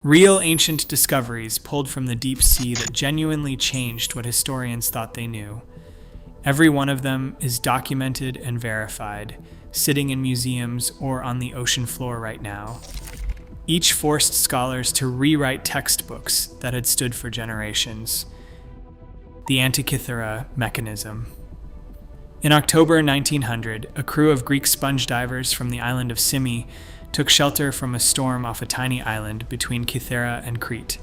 Real ancient discoveries pulled from the deep sea that genuinely changed what historians thought they knew. Every one of them is documented and verified, sitting in museums or on the ocean floor right now. Each forced scholars to rewrite textbooks that had stood for generations. The Antikythera mechanism. In October 1900, a crew of Greek sponge divers from the island of Symi took shelter from a storm off a tiny island between Kythera and Crete.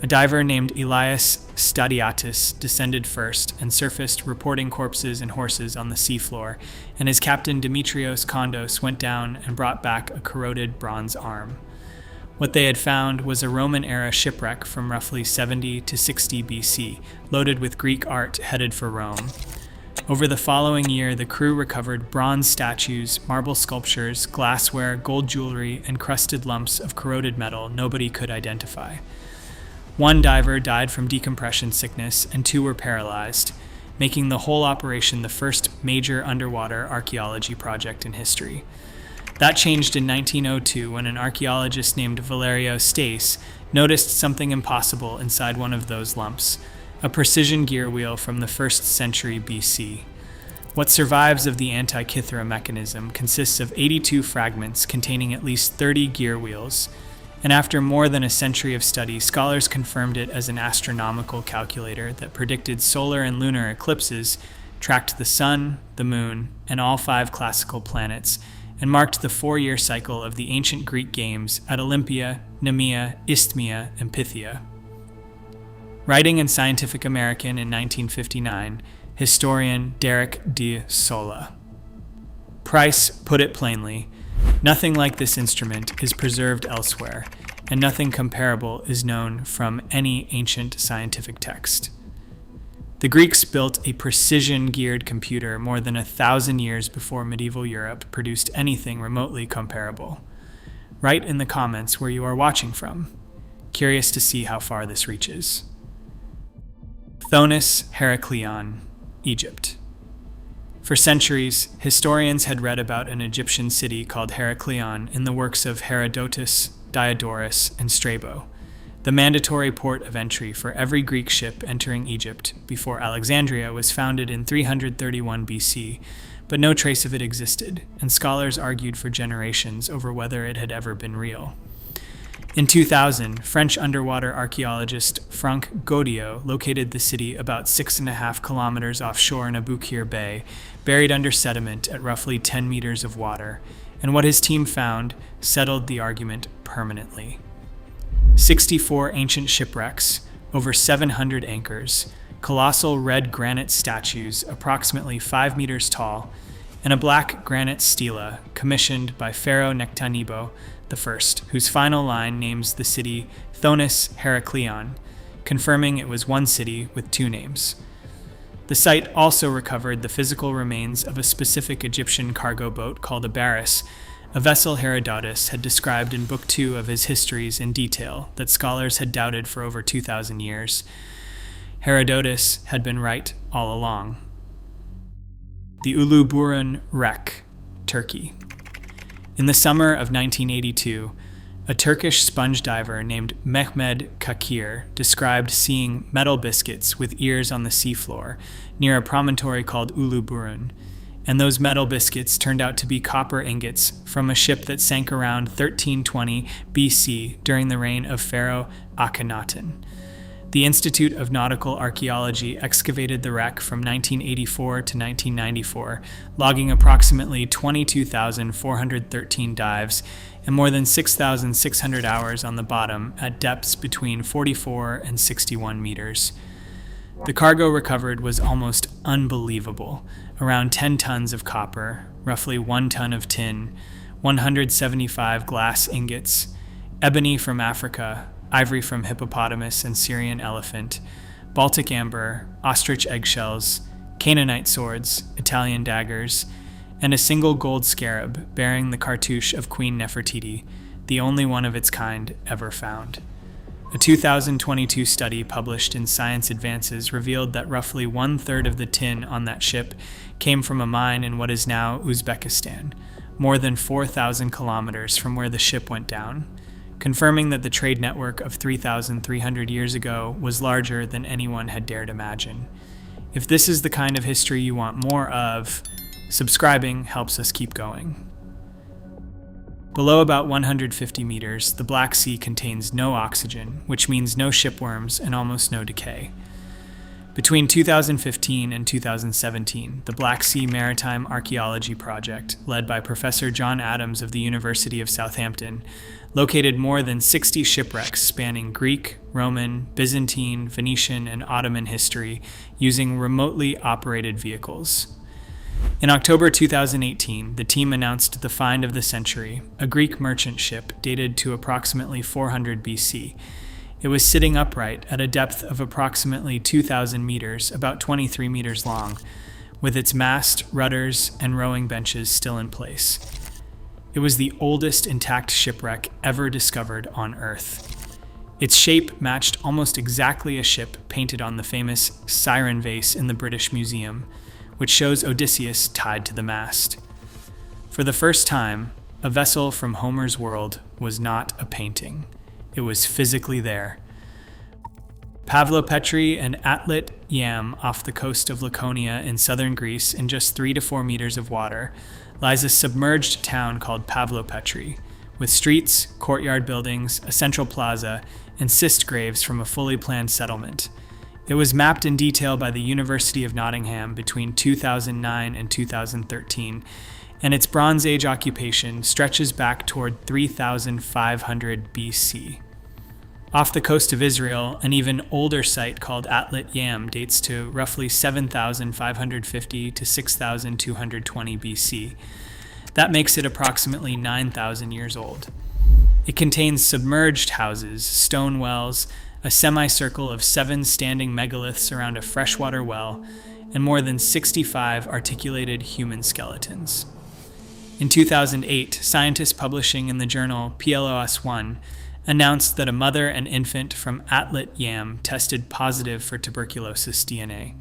A diver named Elias Stadiatis descended first and surfaced reporting corpses and horses on the seafloor, and his captain Dimitrios Kondos went down and brought back a corroded bronze arm. What they had found was a Roman-era shipwreck from roughly 70 to 60 BC, loaded with Greek art headed for Rome. Over the following year, the crew recovered bronze statues, marble sculptures, glassware, gold jewelry, and crusted lumps of corroded metal nobody could identify. One diver died from decompression sickness, and 2 were paralyzed, making the whole operation the first major underwater archaeology project in history. That changed in 1902 when an archaeologist named Valerio Stace noticed something impossible inside one of those lumps. A precision gear wheel from the 1st century BC. What survives of the Antikythera mechanism consists of 82 fragments containing at least 30 gear wheels, and after more than a century of study, scholars confirmed it as an astronomical calculator that predicted solar and lunar eclipses, tracked the sun, the moon, and all 5 classical planets, and marked the 4-year cycle of the ancient Greek games at Olympia, Nemea, Isthmia, and Pythia. Writing in Scientific American in 1959, historian Derek de Sola. Price put it plainly, nothing like this instrument is preserved elsewhere, and nothing comparable is known from any ancient scientific text. The Greeks built a precision-geared computer more than 1,000 years before medieval Europe produced anything remotely comparable. Write in the comments where you are watching from. Curious to see how far this reaches. Thonis-Heracleion, Egypt. For centuries, historians had read about an Egyptian city called Heracleion in the works of Herodotus, Diodorus, and Strabo, the mandatory port of entry for every Greek ship entering Egypt before Alexandria was founded in 331 BC, but no trace of it existed, and scholars argued for generations over whether it had ever been real. In 2000, French underwater archaeologist Franck Godiot located the city about 6.5 kilometers offshore in Aboukir Bay, buried under sediment at roughly 10 meters of water, and what his team found settled the argument permanently. 64 ancient shipwrecks, over 700 anchors, colossal red granite statues approximately 5 meters tall, and a black granite stela commissioned by Pharaoh Nectanebo I, whose final line names the city Thonis-Heracleion, confirming it was one city with 2 names. The site also recovered the physical remains of a specific Egyptian cargo boat called a barris, a vessel Herodotus had described in Book 2 of his histories in detail that scholars had doubted for over 2,000 years. Herodotus had been right all along. The Uluburun wreck, Turkey. In the summer of 1982, a Turkish sponge diver named Mehmed Kakir described seeing metal biscuits with ears on the seafloor near a promontory called Uluburun, and those metal biscuits turned out to be copper ingots from a ship that sank around 1320 BC during the reign of Pharaoh Akhenaten. The Institute of Nautical Archaeology excavated the wreck from 1984 to 1994, logging approximately 22,413 dives and more than 6,600 hours on the bottom at depths between 44 and 61 meters. The cargo recovered was almost unbelievable, around 10 tons of copper, roughly 1 ton of tin, 175 glass ingots, ebony from Africa, ivory from hippopotamus and Syrian elephant, Baltic amber, ostrich eggshells, Canaanite swords, Italian daggers, and a single gold scarab bearing the cartouche of Queen Nefertiti, the only one of its kind ever found. A 2022 study published in Science Advances revealed that roughly 1/3 of the tin on that ship came from a mine in what is now Uzbekistan, more than 4,000 kilometers from where the ship went down. confirming that the trade network of 3,300 years ago was larger than anyone had dared imagine. If this is the kind of history you want more of, subscribing helps us keep going. Below about 150 meters, the Black Sea contains no oxygen, which means no shipworms and almost no decay. Between 2015 and 2017, the Black Sea Maritime Archaeology Project, led by Professor John Adams of the University of Southampton, located more than 60 shipwrecks spanning Greek, Roman, Byzantine, Venetian, and Ottoman history using remotely operated vehicles. In October 2018, the team announced the find of the century, a Greek merchant ship dated to approximately 400 BC. It was sitting upright at a depth of approximately 2,000 meters, about 23 meters long, with its mast, rudders, and rowing benches still in place. It was the oldest intact shipwreck ever discovered on Earth. Its shape matched almost exactly a ship painted on the famous Siren vase in the British Museum, which shows Odysseus tied to the mast. For the first time, a vessel from Homer's world was not a painting. It was physically there. Pavlopetri and Atlit Yam, off the coast of Laconia in southern Greece in just 3 to 4 meters of water, lies a submerged town called Pavlopetri, with streets, courtyard buildings, a central plaza, and cist graves from a fully planned settlement. It was mapped in detail by the University of Nottingham between 2009 and 2013, and its Bronze Age occupation stretches back toward 3,500 BC. Off the coast of Israel, an even older site called Atlit Yam dates to roughly 7,550 to 6,220 BC. That makes it approximately 9,000 years old. It contains submerged houses, stone wells, a semicircle of 7 standing megaliths around a freshwater well, and more than 65 articulated human skeletons. In 2008, scientists publishing in the journal PLOS1 announced that a mother and infant from Atlit Yam tested positive for tuberculosis DNA.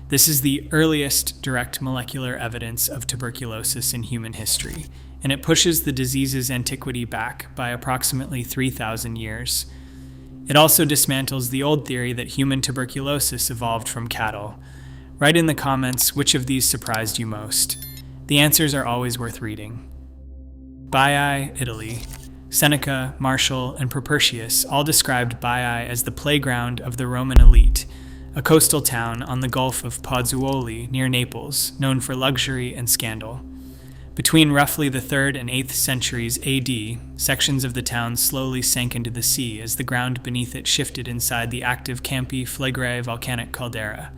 This is the earliest direct molecular evidence of tuberculosis in human history, and it pushes the disease's antiquity back by approximately 3,000 years. It also dismantles the old theory that human tuberculosis evolved from cattle. Write in the comments which of these surprised you most. The answers are always worth reading. Baiae, Italy. Seneca, Martial, and Propertius all described Baiae as the playground of the Roman elite, a coastal town on the Gulf of Pozzuoli near Naples, known for luxury and scandal. Between roughly the 3rd and 8th centuries AD, sections of the town slowly sank into the sea as the ground beneath it shifted inside the active Campi Flegrei volcanic caldera.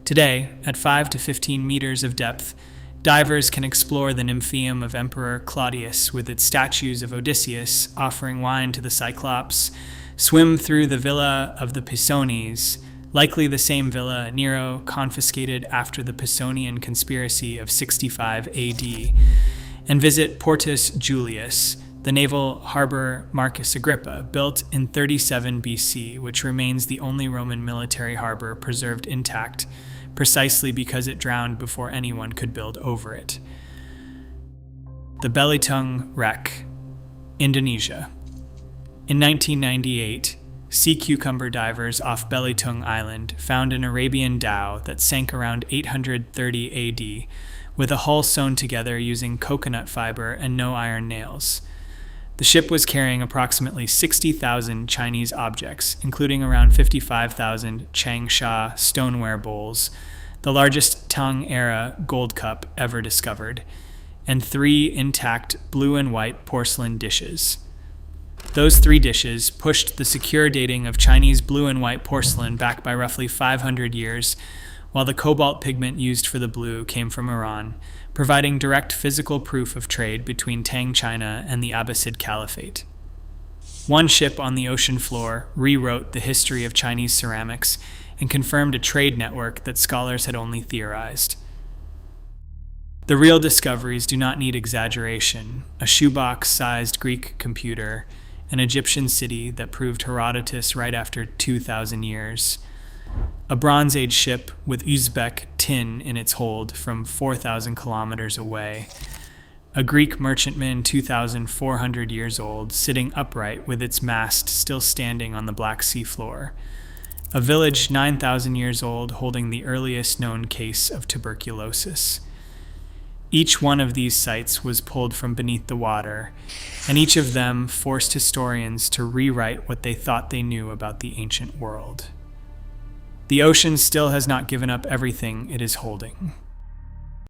Today, at 5 to 15 meters of depth, divers can explore the Nymphaeum of Emperor Claudius with its statues of Odysseus offering wine to the Cyclops, swim through the Villa of the Pisones, likely the same villa Nero confiscated after the Pisonian conspiracy of 65 AD, and visit Portus Julius, the naval harbor Marcus Agrippa, built in 37 BC, which remains the only Roman military harbor preserved intact, precisely because it drowned before anyone could build over it. The Belitung wreck, Indonesia. In 1998, sea cucumber divers off Belitung Island found an Arabian dhow that sank around 830 AD, with a hull sewn together using coconut fiber and no iron nails. The ship was carrying approximately 60,000 Chinese objects, including around 55,000 Changsha stoneware bowls, the largest Tang-era gold cup ever discovered, and 3 intact blue and white porcelain dishes. Those 3 dishes pushed the secure dating of Chinese blue and white porcelain back by roughly 500 years, while the cobalt pigment used for the blue came from Iran, providing direct physical proof of trade between Tang China and the Abbasid Caliphate. One ship on the ocean floor rewrote the history of Chinese ceramics and confirmed a trade network that scholars had only theorized. The real discoveries do not need exaggeration: a shoebox-sized Greek computer, an Egyptian city that proved Herodotus right after 2,000 years, a Bronze Age ship with Uzbek tin in its hold from 4,000 kilometers away, A Greek merchantman 2,400 years old, sitting upright with its mast still standing on the Black Sea floor. A village 9,000 years old holding the earliest known case of tuberculosis. Each one of these sites was pulled from beneath the water, and each of them forced historians to rewrite what they thought they knew about the ancient world. The ocean still has not given up everything it is holding.